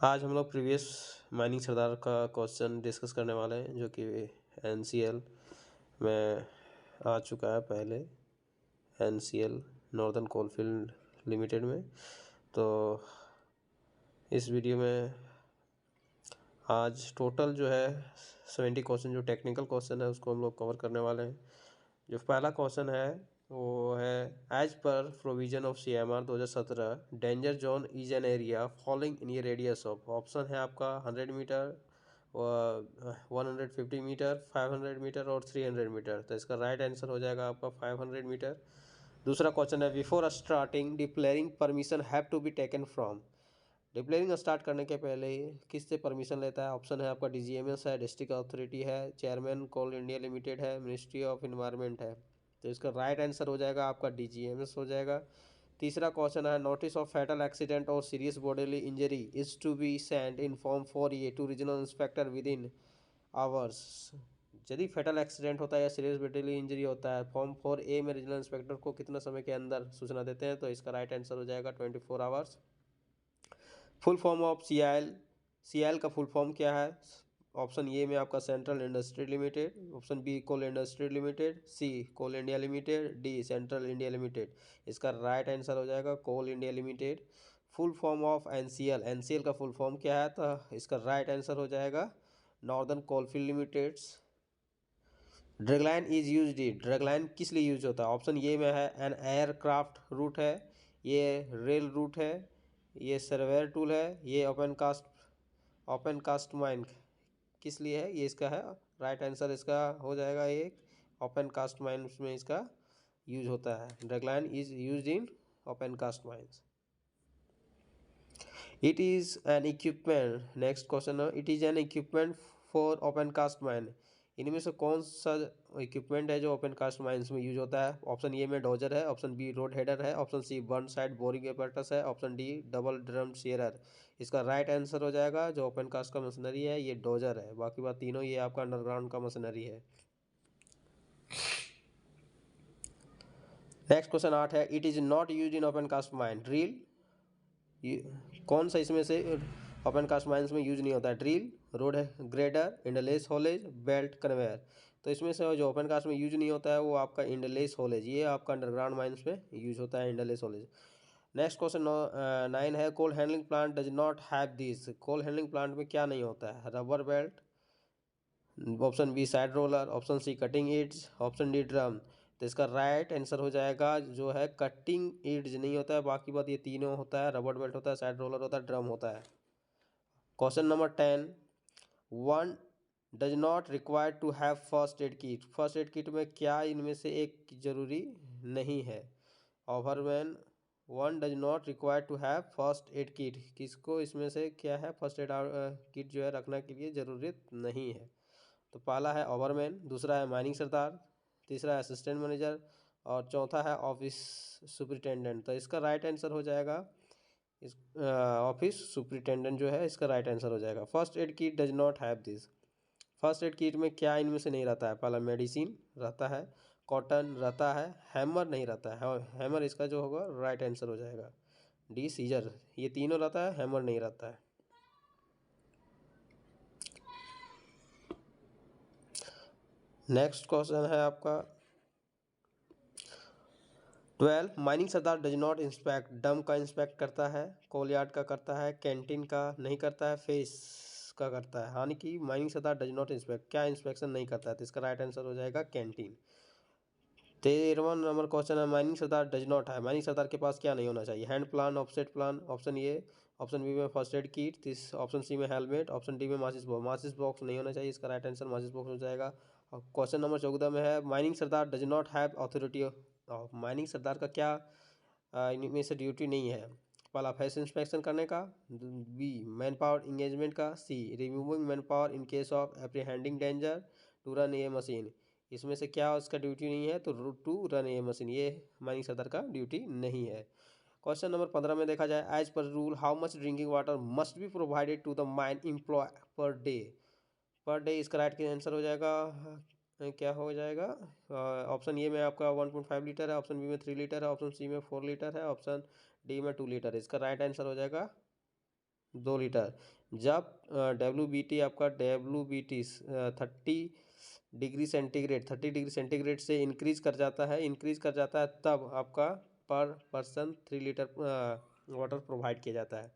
आज हम लोग प्रीवियस माइनिंग सरदार का क्वेश्चन डिस्कस करने वाले हैं जो कि एनसीएल में आ चुका है पहले। एनसीएल नॉर्दर्न कोलफील्ड लिमिटेड में। तो इस वीडियो में आज टोटल जो है 70 क्वेश्चन जो टेक्निकल क्वेश्चन है उसको हम लोग कवर करने वाले हैं। जो पहला क्वेश्चन है वो है as per provision of CMR 2017 danger zone is an area following in a radius of. Option है आपका 100 मीटर, 150 मीटर, 500 मीटर और 300 मीटर। तो इसका राइट आंसर हो जाएगा आपका 500 मीटर। दूसरा क्वेश्चन है before starting declaring permission have to be taken from. Declaring start करने के पहले किससे परमिशन लेता है? ऑप्शन है आपका DGMS है, डिस्ट्रिक्ट अथॉरिटी है, चेयरमैन कोल इंडिया लिमिटेड है, मिनिस्ट्री ऑफ इन्वायरमेंट है। तो इसका राइट आंसर हो जाएगा आपका DGMS हो जाएगा। तीसरा क्वेश्चन है नोटिस ऑफ फैटल एक्सीडेंट और serious bodily injury is to be send in form 4A to regional inspector within hours. यदि फैटल एक्सीडेंट होता है या सीरियस बॉडीली इंजरी होता है, फॉर्म 4A में रीजनल इंस्पेक्टर को कितना समय के अंदर सूचना देते हैं? तो इसका राइट आंसर हो जाएगा 24 hours. Full form of CIL का फुल फॉर्म क्या है? ऑप्शन ए में आपका central industry limited, option B coal industry limited, C coal India limited, D central India limited. इसका राइट आंसर हो जाएगा coal India limited. Full form of NCL का full form क्या है? तो इसका राइट आंसर हो जाएगा northern coalfield limiteds. Dragline is use D, dragline किस लिए यूज होता है? ऑप्शन ए में है एन एयरक्राफ्ट रूट है, ये रेल रूट है, ये सर्वेयर टूल है, ये ओपन कास्ट माइन किस लिए है? ये इसका है राइट आंसर। इसका हो जाएगा एक ओपन कास्ट माइंस में इसका यूज होता है। Dragline is use in open cast mines. It is an equipment, next question है it is an equipment for open cast mine. इनमें से कौन सा इक्विपमेंट है जो ओपन कास्ट माइंस में यूज होता है? ऑप्शन ए में डोजर है, ऑप्शन बी रोड हेडर है, option C burn side boring apparatus है, option D double drum shearer. इसका राइट आंसर हो जाएगा जो ओपन कास्ट का मशीनरी है ये डोजर है। बाकी बात तीनों ये आपका अंडरग्राउंड का मशीनरी है। नेक्स्ट क्वेश्चन 8 है it is not use in open cast mine. Drill, कौन सा इसमें से ओपन कास्ट माइंस में यूज नहीं होता है? ड्रिल, रोड है grader, endless haulage, belt conveyor. तो इसमें से जो ओपन कास्ट में यूज नहीं होता है वो आपका इंडलेस हॉलेज, ये आपका अंडरग्राउंड माइंस में यूज होता है इंडलेस हॉलेज। नेक्स्ट क्वेश्चन 9 है coal handling plant does not have this. Coal handling plant में क्या नहीं होता है? Rubber belt, option B side roller, option C cutting ids, option D drum. तो इसका राइट आंसर हो जाएगा जो है कटिंग ईड्स नहीं होता है। बाकी बात ये तीनों होता है, रबर बेल्ट होता है, साइड रोलर होता है, ड्रम होता है। Question number 10 one does not require to have first aid kit. First aid kit में क्या इनमें से एक जरूरी नहीं है? Overman one does not require to have first aid kit, किसको इसमें से क्या है फर्स्ट एड किट जो है रखने के लिए ज़रूरत नहीं है? तो पहला है ओवरमैन, दूसरा है माइनिंग सरदार, तीसरा है असिस्टेंट मैनेजर और चौथा है ऑफिस सुपरिटेंडेंट। तो इसका राइट आंसर हो जाएगा इस ऑफिस सुपरिटेंडेंट जो है इसका राइट आंसर हो जाएगा। First aid kit does not have this. First aid kit में क्या इनमें से नहीं रहता है? पहला मेडिसिन रहता है, कॉटन रहता है, हैमर नहीं रहता है। हैमर इसका जो होगा राइट आंसर हो जाएगा। डी सीजर, ये तीनों रहता है, हैमर नहीं रहता है। नेक्स्ट क्वेश्चन है आपका 12 mining sardar does not inspect. डम का इंस्पेक्ट करता है, कोलयार्ड का करता है, कैंटीन का नहीं करता है, फेस का करता है। यानी कि mining sardar does not inspect, क्या इंस्पेक्शन नहीं करता है? तो इसका राइट आंसर हो जाएगा कैंटीन। 13वां नंबर क्वेश्चन है माइनिंग सरदार डज नॉट है। माइनिंग सरदार के पास क्या नहीं होना चाहिए? Hand plan, offset plan, option A, option B में first aid kit, option C में हेलमेट, ऑप्शन डी में माचिस बॉक्स। माचिस बॉक्स नहीं होना चाहिए, इसका राइट आंसर माचिस बॉक्स हो जाएगा। और क्वेश्चन नंबर 14 में है mining sardar does not have authority. Mining sardar का क्या इनमें से ड्यूटी नहीं है? पहला फेस इंस्पेक्शन करने का, बी मैन पावर इंगेजमेंट का, C removing manpower in case of apprehending danger to run a machine. इसमें से क्या उसका ड्यूटी नहीं है? तो टू रन ए मशीन, ये माइनिंग सरदार का ड्यूटी नहीं है। क्वेश्चन नंबर 15 में देखा जाए as per rule how much drinking water must be provided to the mine employ per day. Per day इसका राइट आंसर हो जाएगा क्या हो जाएगा? ऑप्शन ए में आपका 1.5 लीटर है, ऑप्शन बी में 3 लीटर है, ऑप्शन सी में 4 लीटर है, ऑप्शन डी में 2 लीटर। इसका राइट आंसर हो जाएगा 2 लीटर। जब WBT आपका WBT 30 डिग्री सेंटीग्रेड से इंक्रीज कर जाता है तब आपका पर पर्सन 3 लीटर वाटर प्रोवाइड किया जाता है।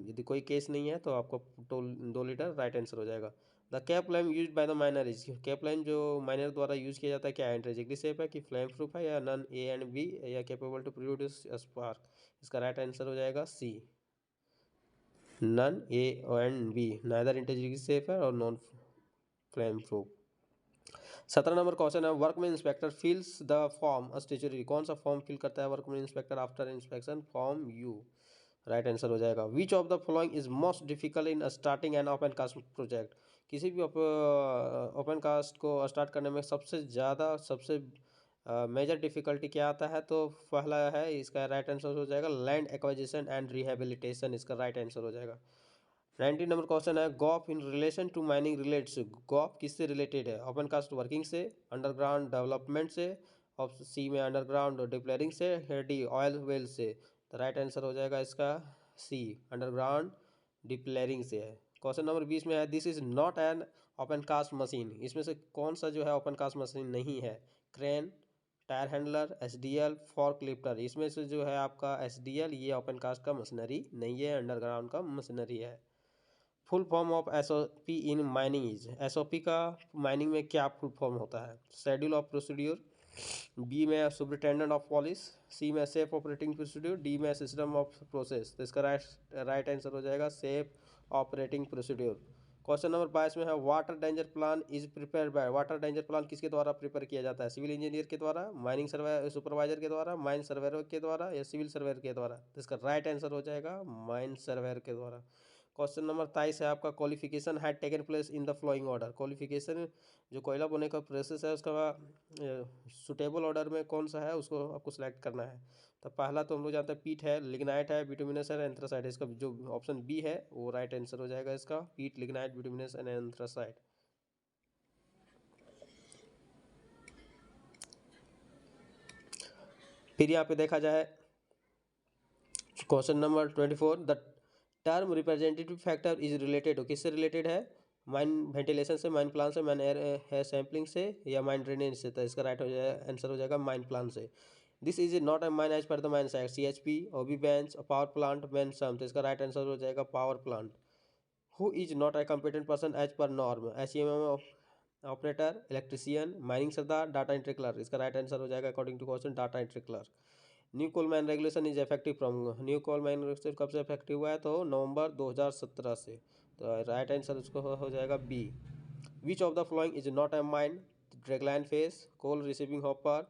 यदि कोई केस नहीं है तो आपको 2 लीटर राइट आंसर हो जाएगा। The cap flame use by the minor is, cap flame जो माइनर द्वारा यूज किया जाता है क्या है? एंट्रेजिकली सेफ है कि फ्लेम प्रूफ है या नन ए एंड बी या कैपेबल टू प्रोड्यूस स्पार्क? इसका राइट आंसर हो जाएगा C, none A and B, neither intrinsically safe है और non flame proof. 17 number question है, workman inspector fills the form statutory, कौन सा फॉर्म फिल करता है workman inspector after inspection? Form U, right answer हो जाएगा। Which of the following is most difficult in starting an open cast project, किसी भी open cast को start करने में सबसे मेजर डिफिकल्टी क्या आता है? तो पहला है, इसका राइट आंसर हो जाएगा लैंड एक्वाजिशन एंड रिहेबिलिटेशन, इसका राइट आंसर हो जाएगा। 19 नंबर क्वेश्चन है, goaf in relation to mining relates, goaf किससे रिलेटेड है? ओपन कास्ट वर्किंग से, अंडरग्राउंड डेवलपमेंट से, ऑप्शन सी में अंडरग्राउंड डिप्लेयरिंग से, डी ऑयल वेल से। तो राइट आंसर हो जाएगा इसका सी, अंडरग्राउंड डिप्लेयरिंग से है। क्वेश्चन नंबर 20 में है, this is not an open cast machine, इसमें से कौन सा जो है ओपन कास्ट मशीन नहीं है? Crane, tyre handler, SDL, fork lifter, इसमें से जो है आपका SDL ये ओपन कास्ट का मशीनरी नहीं है, अंडरग्राउंड का मशीनरी है। Full form of SOP in mining is, SOP का माइनिंग में क्या फुल फॉर्म होता है? शेड्यूल ऑफ प्रोसीड्यूर, बी में सुपरिटेंडेंट ऑफ पॉलिस, सी में सेफ ऑपरेटिंग प्रोसीड्यूर, डी में सिस्टम ऑफ प्रोसेस। तो इसका राइट आंसर हो जाएगा safe operating procedure. Question number 22 में है, water danger plan is prepare by, water danger plan किसके द्वारा प्रिपेयर किया जाता है? सिविल इंजीनियर के द्वारा, माइनिंग सर्वे सुपरवाइजर के द्वारा, माइन सर्वेयर के द्वारा या सिविल सर्वेयर के द्वारा? तो इसका राइट आंसर हो जाएगा माइन सर्वेयर के द्वारा। क्वेश्चन नंबर 23 है आपका, qualification had taken place in the flowing order, qualification जो कोयला बोने का प्रोसेस है उसका सुटेबल ऑर्डर में कौन सा है उसको आपको सेलेक्ट करना है। तो पहला तो हम लोग जानते हैं पीट है, लिग्नाइट है, बिटुमिनस है, एंथ्रासाइट है। इसका जो ऑप्शन बी है वो राइट आंसर हो जाएगा इसका, पीट, लिग्नाइट, बिटुमिनस एंड एंथ्रासाइट। फिर यहाँ पे देखा जाए question number 24, the term representative factor is related, किससे रिलेटेड है? माइन वेंटिलेशन से, माइन प्लान से, माइन एयर सैम्पलिंग से या माइन ड्रेनेज से? तो इसका राइट हो जाएगा आंसर हो जाएगा माइन प्लान से। This is not a mine as per the mine act, CHP, OB bench, power plant, man some. तो इसका राइट आंसर हो जाएगा power plant. Who is not a competent person as per norm, SEMM operator, electrician, mining sardar, data entry clerk. इसका right answer हो जाएगा according to question data entry clerk. New coal mine regulation is effective from, new coal mine regulation कब से effective हुआ है? तो नवंबर 2017 से। तो राइट आंसर उसको हो जाएगा B. Which of the following is not a mine? Dragline face, coal receiving hopper,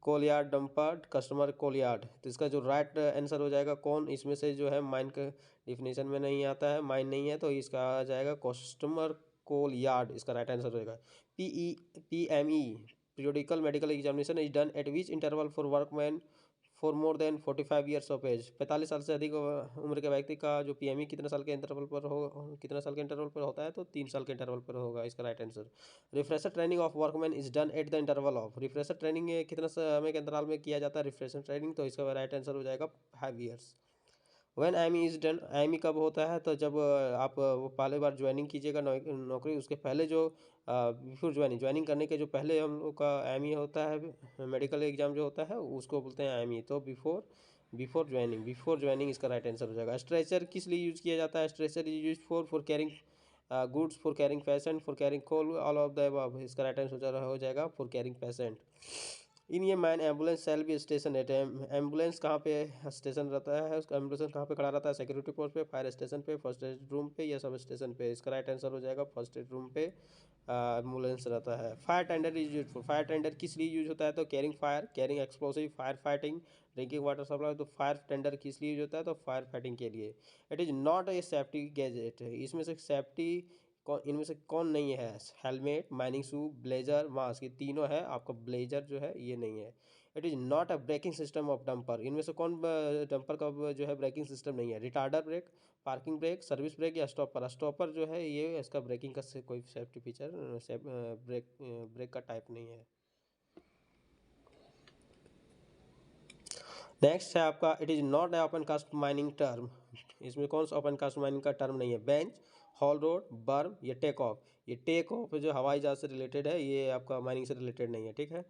coal yard dumper, customer coal yard. तो इसका जो राइट आंसर हो जाएगा कौन इसमें से जो है माइन के डिफिनेशन में नहीं आता है, माइन नहीं है, तो इसका आ जाएगा कस्टमर कोल यार्ड, इसका राइट आंसर हो जाएगा। PME periodical medical examination is done at which interval for workman for more than 45 years of age, 45 साल से अधिक उम्र के व्यक्ति का जो PME कितने साल के इंटरवल पर हो, कितने साल के इंटरवल पर होता है? तो 3 साल के इंटरवल पर होगा, इसका right answer. Refresher training of workman is done at the interval of, refresher training कितना समय के अंतराल में किया जाता है रिफ्रेशर ट्रेनिंग? तो इसका राइट आंसर हो जाएगा 5 years. When IME is done, IME कब होता है? तो जब आप वो पहले बार ज्वाइनिंग कीजिएगा नौकरी, उसके पहले जो बिफोर ज्वाइनिंग करने के जो पहले हम लोग का IME होता है, मेडिकल एग्जाम जो होता है उसको बोलते हैं IME। तो बिफोर ज्वाइनिंग इसका राइट आंसर हो जाएगा। स्ट्रेचर किस लिए यूज किया जाता है? Stretcher is use for carrying goods, for carrying patient, for carrying coal, all of the above. इसका राइट आंसर हो जाएगा फॉर कैरिंग पेशेंट। इन ये मैन एम्बुलेंस सेल भी स्टेशन रहते हैं, एम्बुलेंस कहाँ पे स्टेशन रहता है? उसका एम्बुलेंस कहाँ पे खड़ा रहता है? सिक्योरिटी पोस्ट पे, फायर स्टेशन पे, फर्स्ट एड रूम पे या सब स्टेशन पे? इसका राइट आंसर हो जाएगा फर्स्ट एड रूम पे एम्बुलेंस रहता है। Fire tender is use, fire tender किस लिए यूज होता है? तो carrying fire, carrying explosive, fire fighting, drinking water supply. तो फायर टेंडर किस लिए यूज होता है? तो फायर फाइटिंग के लिए। It is not A safety gadget, इसमें से सेफ्टी कौन, इनमें से कौन नहीं है? हेलमेट, माइनिंग शू, ब्लेजर, मास्क, ये तीनों है, आपका ब्लेजर जो है ये नहीं है। It is not a braking system of dumper, इनमें से कौन डंपर का जो है ब्रेकिंग सिस्टम नहीं है? Retarder brake, parking brake, service brake या स्टॉपर? स्टॉपर जो है ये इसका ब्रेकिंग का से कोई सेफ्टी फीचर ब्रेक का टाइप नहीं है। नेक्स्ट है आपका, it is not a open cast mining term, इसमें कौन सा ओपन कास्ट माइनिंग का टर्म नहीं है? बेंच, हॉल रोड, बर्म, ये टेक ऑफ। ये टेक ऑफ जो हवाई जहाज से रिलेटेड है, ये आपका माइनिंग से रिलेटेड नहीं है, ठीक है।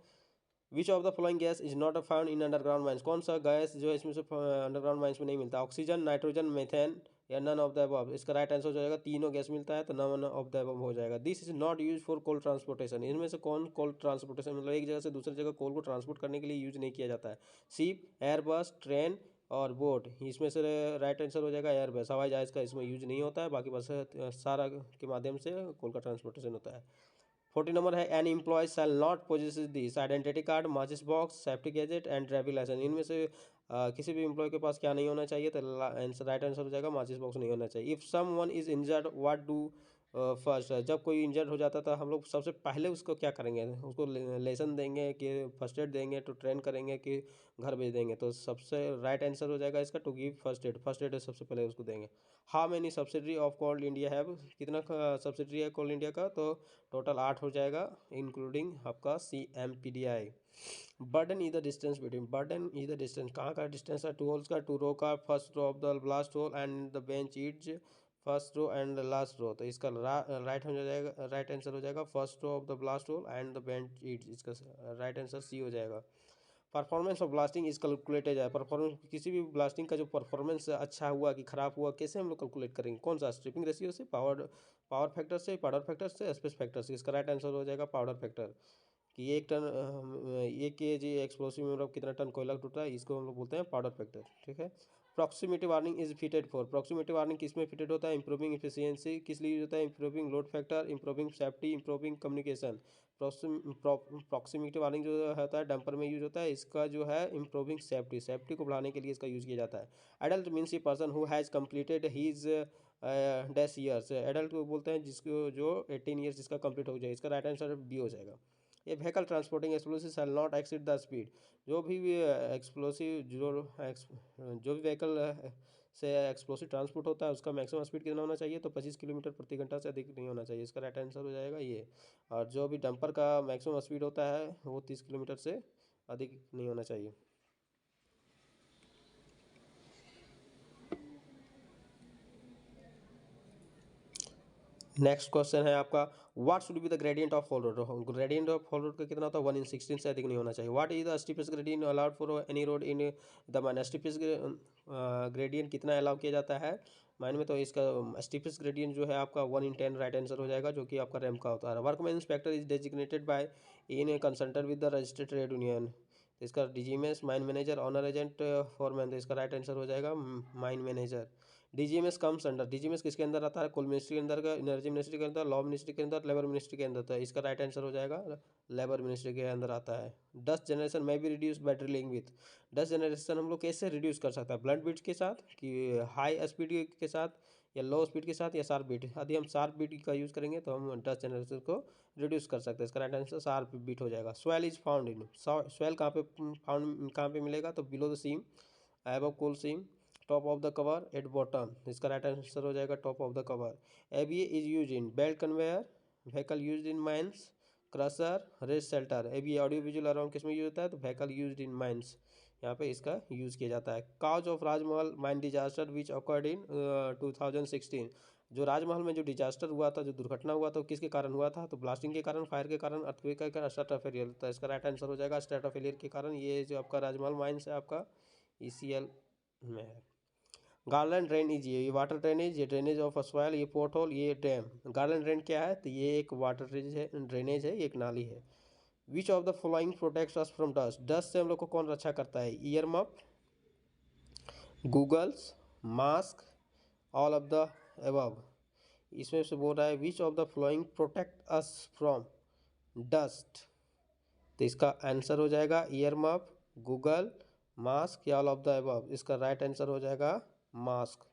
Which of the following gas is not found in underground mines? कौन सा गैस जो है इसमें से अंडरग्राउंड माइंस में नहीं मिलता? ऑक्सीजन, नाइट्रोजन, मेथेन या नन ऑफ द अबव? इसका राइट आंसर हो जाएगा तीनों गैस मिलता है, तो नन ऑफ द अबव हो जाएगा। This is not use for coal transportation. इनमें से कौन कोल ट्रांसपोर्टेशन, मतलब एक जगह से दूसरी जगह कोल को ट्रांसपोर्ट करने के लिए यूज नहीं किया जाता है? शिप, एयरबस, ट्रेन और बोट। इसमें से राइट आंसर हो जाएगा एयरबस। हवाई जहाज का इसमें यूज नहीं होता है, बाकी बस सारा के माध्यम से कोल का ट्रांसपोर्टेशन होता है। 40 नंबर है, an employ shall not possess this identity card, matches box, safety gadget and driving licence. इनमें से किसी भी एम्प्लॉय के पास क्या नहीं होना चाहिए? तो राइट आंसर हो जाएगा माचिस बॉक्स नहीं होना चाहिए। If someone is injured what do first? जब कोई इंजर्ड हो जाता था हम लोग सबसे पहले उसको क्या करेंगे? उसको लेसन देंगे कि फर्स्ट एड देंगे, तो ट्रेन करेंगे कि घर भेज देंगे? तो सबसे राइट आंसर हो जाएगा इसका to give first aid. First aid सबसे पहले उसको देंगे। How many subsidiary of Coal India have? कितना सब्सिडरी है कोल इंडिया का? तो टोटल 8 हो जाएगा, इंक्लूडिंग आपका CMPDI। Burden is the distance between, burden is the distance, कहाँ का डिस्टेंस है? टू होल्स का, टू रो का, first row of the last hole and the bench is first row and last row. तो इसका right हो जाएगा, right answer हो जाएगा first row of the blast hole and the bench is. इसका right answer C हो जाएगा। Performance of blasting is calculated है। परफॉर्मेंस किसी भी ब्लास्टिंग का जो परफॉर्मेंस अच्छा हुआ कि खराब हुआ, कैसे हम लोग कैलकुलेट करेंगे? कौन सा? स्ट्रिपिंग रेशियो से, पावर फैक्टर से, पाउडर फैक्टर से, स्पेस फैक्टर से? इसका राइट आंसर हो जाएगा पाउडर फैक्टर। कि 1 kg एक्सप्लोसिव में मतलब कितना टन कोयला टूटा है, इसको हम लोग बोलते हैं पाउडर फैक्टर, ठीक है। Proximity warning is fitted for, proximity warning किस में फिटेड होता है? Improving efficiency. किस लिए यूज होता है? Improving load factor, improving safety, improving communication. Proximity warning जो होता है डंपर में यूज होता है, इसका जो है इंप्रूविंग सेफ्टी, सेफ्टी को बढ़ाने के लिए इसका यूज किया जाता है। Adult means a person who has completed his dash years. Adult को बोलते हैं जिसको जो 18 ईयर्स जिसका कंप्लीट हो जाए। इसका राइट आंसर B हो जाएगा। ये vehicle transporting explosive shall not exceed the speed. जो भी एक्सप्लोसिव जो भी व्हीकल से एक्सप्लोसिव ट्रांसपोर्ट होता है उसका मैक्सिमम स्पीड कितना होना चाहिए? तो 25 किलोमीटर प्रति घंटा से अधिक नहीं होना चाहिए। इसका राइट आंसर हो जाएगा ये। और जो भी डंपर का मैक्सिमम स्पीड होता है वो 30 किलोमीटर से अधिक नहीं होना चाहिए। नेक्स्ट क्वेश्चन है आपका, what should be the gradient of haul road? Gradient of haul road का कितना होता है? 1/16 से अधिक नहीं होना चाहिए। What is the steepest gradient allowed for any road in the mine? Steepest gradient कितना अलाउ किया जाता है माइन में? तो इसका स्टीपेस्ट ग्रेडियंट जो है आपका 1/10 राइट आंसर हो जाएगा, जो कि आपका रैम का होता है। Workman inspector is designated by in consultant with the registered trade union. तो इसका DGMS mine manager, owner agent, foreman. तो इसका राइट आंसर हो जाएगा mine manager. DGMS comes under, DGMS किसके अंदर आता है? कोल मिनिस्ट्री के अंदर का, एनर्जी मिनिस्ट्री के अंदर, लॉ मिनिस्ट्री के अंदर, लेबर मिनिस्ट्री के अंदर। तो इसका राइट आंसर हो जाएगा लेबर मिनिस्ट्री के अंदर आता है। डस्ट जनरेशन में भी reduce by drilling with. Dust generation हम लोग कैसे रिड्यूस कर सकते हैं? ब्लंट बीट के साथ, कि हाई स्पीड के साथ, या लो स्पीड के साथ, या शार्प बीट? यदि हम शार्प बीट का यूज़ करेंगे तो हम डस्ट जनरेशन को रिड्यूस कर सकते हैं। इसका राइट आंसर शार्प बीट हो जाएगा। Swell is found in, swell कहाँ पे फाउंड, कहाँ पे मिलेगा? तो below the seam, above coal seam, top of the cover, at bottom. इसका राइट आंसर हो जाएगा top of the cover. ABA is use in belt conveyor, vehicle use in mines, crusher, rest shelter. ABA audio visual around किस में use होता है? तो vehicle use in mines, यहाँ पे इसका यूज किया जाता है। Cause of Rajmahal mine disaster which occurred in 2016। जो राजमहल में जो डिजास्टर हुआ था, जो दुर्घटना हुआ था, किसके कारण हुआ था? तो ब्लास्टिंग के कारण, फायर के कारण, अर्थक्वेक के कारण, स्ट्रेटा फेलियर। तो इसका राइट आंसर हो जाएगा स्ट्रेटा फेलियर के कारण। ये जो आपका राजमहल माइंस है आपका ECL में है। गार्लैंड ड्रेन इज, ये वाटर ड्रेनेज, ये ड्रेनेज ऑफ अस्वाइल, ये पोर्ट होल, ये डैम। गार्लैंड ड्रेन क्या है? तो ये एक वाटर ड्रेनेज है, ये एक नाली है। Which of the following protects us from dust? Dust से हम लोग को कौन रक्षा करता है? Ear muff, goggles, mask, all of the above. इसमें से बोल रहा है which of the following protect us from dust. तो इसका आंसर हो जाएगा ईयर मफ, गूगल, मास्क या ऑल ऑफ द एबव। इसका राइट आंसर हो जाएगा mask.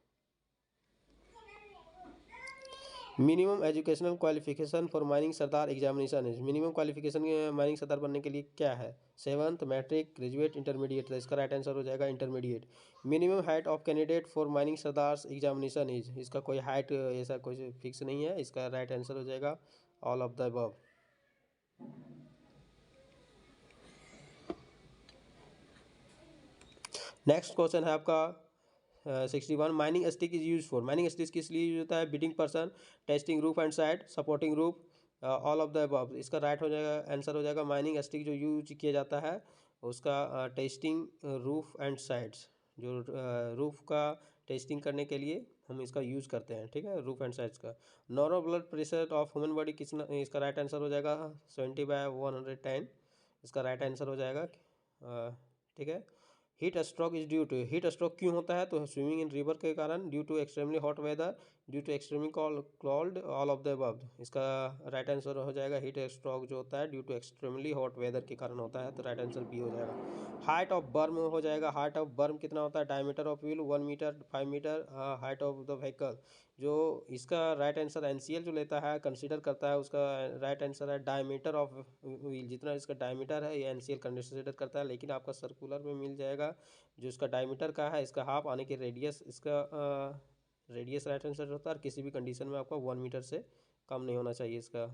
Minimum educational qualification for mining sardar examination है। मिनिमम क्वालिफिकेशन माइनिंग सरदार बनने के लिए क्या है? 7th, matric, graduate, intermediate. तो इसका राइट आंसर हो जाएगा intermediate. Minimum height of candidate for mining sardar examination is. इसका कोई हाइट ऐसा कोई फिक्स नहीं है। इसका राइट आंसर हो जाएगा all of the above. Next question है आपका 61 mining stick is use for, mining stick किस लिए यूज होता है? Beating person, testing roof and side, supporting roof, all of the above. इसका राइट हो जाएगा, आंसर हो जाएगा माइनिंग स्टिक जो यूज किया जाता है उसका टेस्टिंग रूफ एंड साइड्स, जो रूफ का टेस्टिंग करने के लिए हम इसका यूज़ करते हैं, ठीक है, रूफ एंड साइड्स का। Normal blood pressure of human body कितना, इसका राइट आंसर हो जाएगा 70/110, इसका राइट आंसर हो जाएगा, ठीक है। Heat stroke is due to, heat stroke क्यों होता है? तो स्विमिंग इन रिवर के कारण, due to extremely hot weather, due to extremely cold, all of the above. इसका राइट आंसर हो जाएगा हीट स्ट्रोक जो होता है due to extremely hot weather के कारण होता है, तो राइट आंसर बी हो जाएगा। हाइट ऑफ बर्म हो जाएगा, हाइट ऑफ बर्म कितना होता है? Diameter of wheel 1 metre, 5 metre, height of the vehicle. जो इसका राइट आंसर एनसीएल जो लेता है, कंसीडर करता है, उसका राइट आंसर है डायमीटर ऑफ व्हील, जितना इसका डायमीटर है ये एनसीएल कंसीडर करता है। लेकिन आपका सर्कुलर में मिल जाएगा जो इसका डायमीटर का है, इसका हाफ आने के रेडियस, इसका रेडियस राइट आंसर होता है, और किसी भी कंडीशन में आपका 1 मीटर से कम नहीं होना चाहिए इसका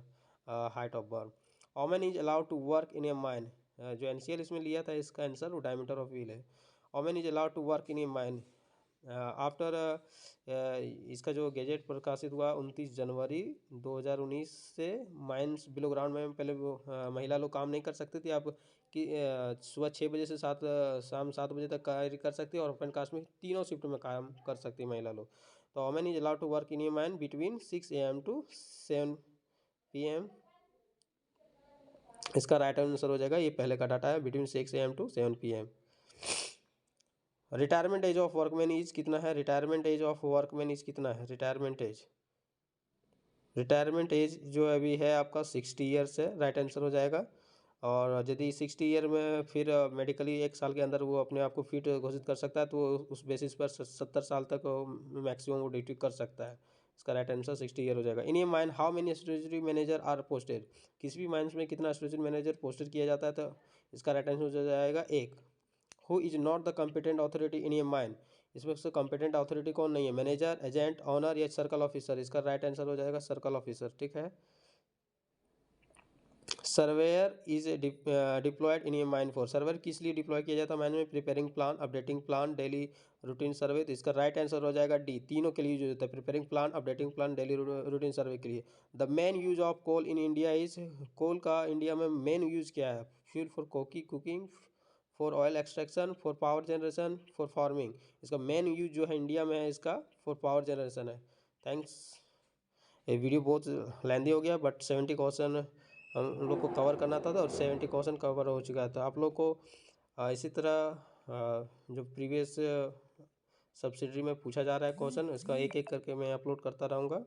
height of berm. Women is allowed to work in a mine, जो एनसीएल इसमें लिया था इसका आंसर वो डायमीटर ऑफ व्हील है। Women is allowed to work in a mine after, इसका जो गैजेट प्रकाशित हुआ 29 जनवरी 2019 से, माइंस बिलो ग्राउंड में पहले वो महिला लोग काम नहीं कर सकती थी, आप कि सुबह 6 बजे से शाम 7 बजे तक कार्य कर सकती है, और ओपन कास्ट में तीनों शिफ्ट में काम कर सकती है महिला लोग। तो women is allowed to work in a mine between 6 AM to 7 PM। इसका राइट आंसर हो जाएगा, ये पहले का डाटा है, between 6 AM to 7 PM। Retirement age of workman is कितना है? Retirement age of workman is कितना है? रिटायरमेंट एज जो अभी है आपका 60 ईयर्स है, राइट आंसर हो जाएगा। और यदि 60 ईयर में फिर मेडिकली 1 साल के अंदर वो अपने आप को फिट घोषित कर सकता है, तो उस बेसिस पर 70 साल तक मैक्सिमम वो ड्यूटी कर सकता है। इसका राइट आंसर 60 ईयर हो जाएगा। In a mine how many storage manager are posted, किसी भी माइंस में कितना स्टोरेज मैनेजर पोस्टेड किया जाता है? तो इसका राइट आंसर हो जाएगा 1। Who is not the competent authority in a mine, इसमें से कॉम्पिटेंट अथॉरिटी कौन नहीं है? मैनेजर, एजेंट, ऑनर या सर्कल ऑफिसर। इसका राइट आंसर हो जाएगा सर्कल ऑफिसर, ठीक है। Surveyor is deployed in a mine for, surveyor किस लिए डिप्लॉय किया जाता है माइन में? Preparing plan, updating plan, daily routine survey. तो इसका राइट आंसर हो जाएगा डी, तीनों के लिए यूज होता है, preparing plan, updating plan, daily routine survey के लिए। The main use of coal in India is, coal का इंडिया में मेन यूज क्या है? Fuel for cooking, for oil extraction, for power generation, for farming. इसका main use जो है India में है इसका फॉर पावर जनरेशन है। थैंक्स। ये वीडियो बहुत लेंदी हो गया, बट 70 क्वेश्चन हम लोग को कवर करना था, और 70 क्वेश्चन कवर हो चुका है। तो आप लोग को इसी तरह जो प्रीवियस सब्सिडरी में पूछा जा रहा है क्वेश्चन, इसका एक एक करके मैं अपलोड करता रहूँगा।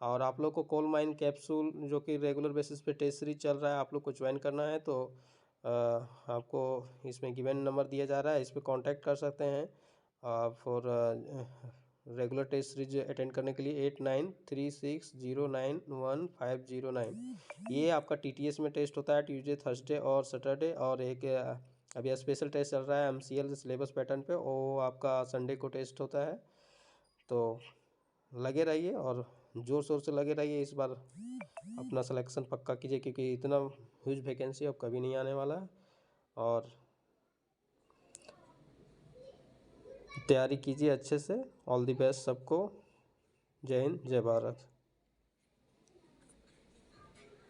और आप लोग को कोल माइन कैप्सूल जो कि रेगुलर बेसिस पे टेस्ट सीरीज चल रहा है, आप लोग को ज्वाइन करना है तो आपको इसमें गिवन नंबर दिया जा रहा है, इस पर कॉन्टैक्ट कर सकते हैं for regular test series attend करने के लिए 8936091509। ये आपका टीटीएस में टेस्ट होता है ट्यूसडे, थर्सडे और सैटरडे, और एक अभी स्पेशल टेस्ट चल रहा है एमसीएल सिलेबस पैटर्न पे, वो आपका संडे को टेस्ट होता है। तो लगे रहिए और ज़ोर शोर से लगे रहिए, इस बार अपना सिलेक्शन पक्का कीजिए, क्योंकि इतना ह्यूज वैकेंसी अब कभी नहीं आने वाला है। और तैयारी कीजिए अच्छे से। ऑल द बेस्ट सबको। जय हिंद, जय भारत।